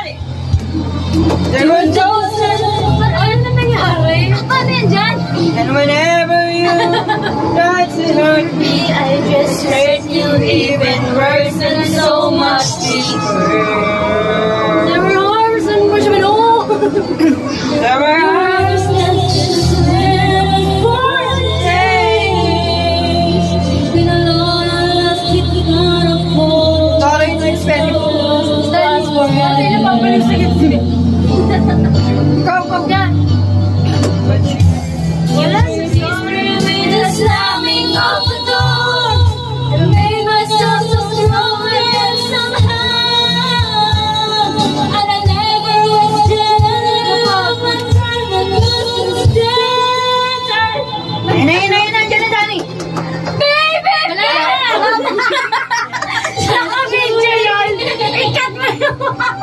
There were those Ano na nangyari? Paano yan dyan? and whenever you try to hurt me, I just hurt you even worse and so much deeper. There were arms and marshmallow. there were hours Arms that just went for days. Been alone, I left you on a pole. sorry to expect you. Dahil na papalik sa gitsi. Ikaw, Yan,